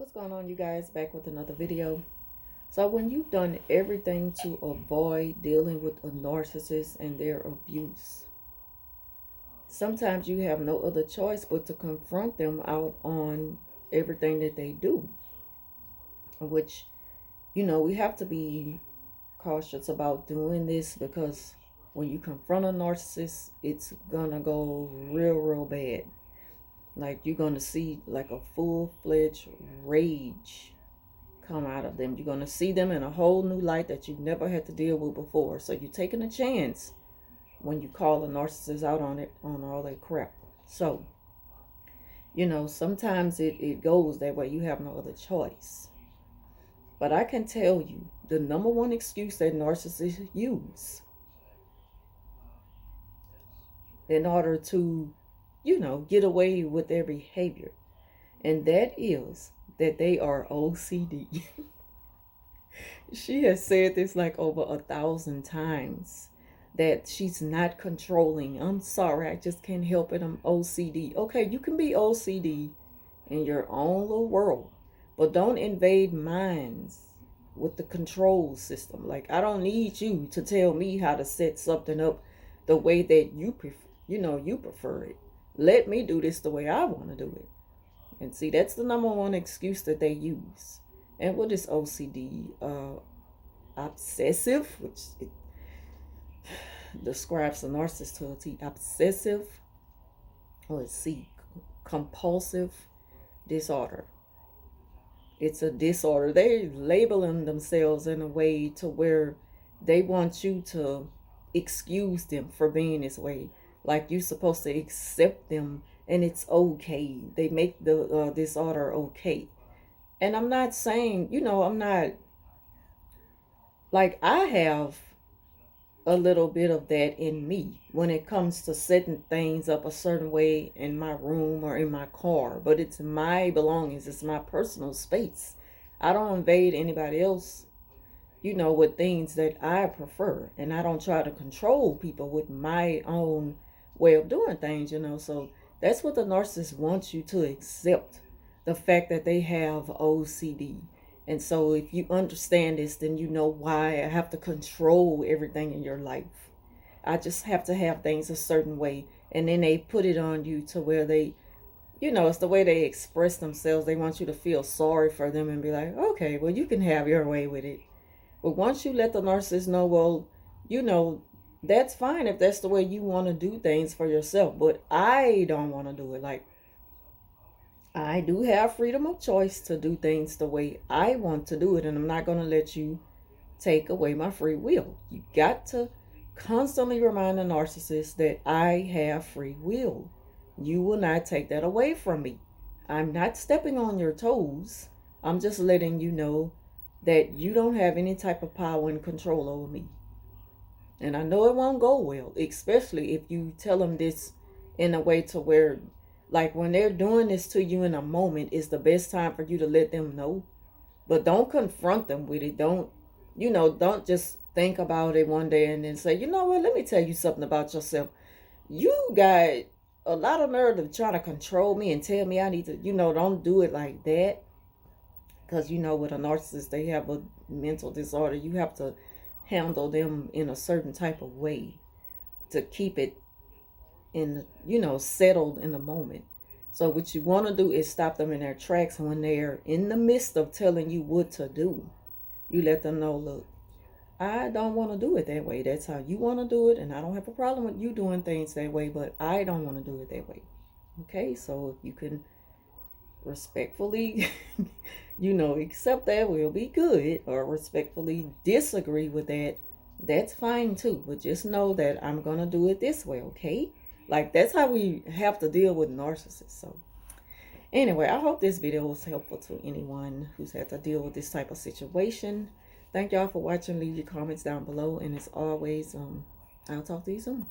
What's going on, you guys? Back with another video. So when you've done everything to avoid dealing with a narcissist and their abuse, sometimes you have no other choice but to confront them out on everything that they do, which, we have to be cautious about doing this, because when you confront a narcissist, it's gonna go real bad. Like, you're gonna see like a full-fledged rage come out of them. You're going to see them in a whole new light that you've never had to deal with before. So you're taking a chance when you call a narcissist out on it, on all that crap. So, sometimes it goes that way. You have no other choice. But I can tell you the number one excuse that narcissists use in order to, get away with their behavior. And that is that they are OCD. She has said this like over 1,000 times, that she's not controlling. I'm sorry, I just can't help it. I'm OCD. Okay, you can be OCD in your own little world, but don't invade minds with the control system. Like, I don't need you to tell me how to set something up the way that you prefer. You prefer it. Let me do this the way I want to do it. And see, that's the number one excuse that they use. And what is OCD? Obsessive, which it describes the narcissist to a T. Obsessive, let's see, compulsive disorder. It's a disorder. They're labeling themselves in a way to where they want you to excuse them for being this way. Like, you're supposed to accept them and it's okay. They make the disorder okay. And I'm not saying, I'm not, like, I have a little bit of that in me when it comes to setting things up a certain way in my room or in my car. But it's my belongings, it's my personal space. I don't invade anybody else, with things that I prefer. And I don't try to control people with my own way of doing things, So that's what the narcissist wants you to accept, the fact that they have OCD. And so if you understand this, then you know why I have to control everything in your life. I just have to have things a certain way. And then they put it on you to where they, it's the way they express themselves. They want you to feel sorry for them and be like, okay, well, you can have your way with it. But once you let the narcissist know, well, that's fine if that's the way you want to do things for yourself. But I don't want to do it. Like, I do have freedom of choice to do things the way I want to do it, and I'm not going to let you take away my free will. You got to constantly remind the narcissist that I have free will. You will not take that away from me. I'm not stepping on your toes. I'm just letting you know that you don't have any type of power and control over me. And I know it won't go well, especially if you tell them this in a way to where, like, when they're doing this to you in a moment is the best time for you to let them know. But don't confront them with it. Don't just think about it one day and then say, you know what, let me tell you something about yourself. You got a lot of nerve to try to control me and tell me I need to, don't do it like that. Because, with a narcissist, they have a mental disorder. You have to handle them in a certain type of way to keep it in, settled in the moment. So what you want to do is stop them in their tracks. And when they're in the midst of telling you what to do, you let them know, look, I don't want to do it that way. That's how you want to do it. And I don't have a problem with you doing things that way, but I don't want to do it that way. Okay, so if you can respectfully, accept that, will be good, or respectfully disagree with that, that's fine too. But just know that I'm going to do it this way, okay? Like, that's how we have to deal with narcissists. So anyway, I hope this video was helpful to anyone who's had to deal with this type of situation. Thank y'all for watching. Leave your comments down below. And as always, I'll talk to you soon.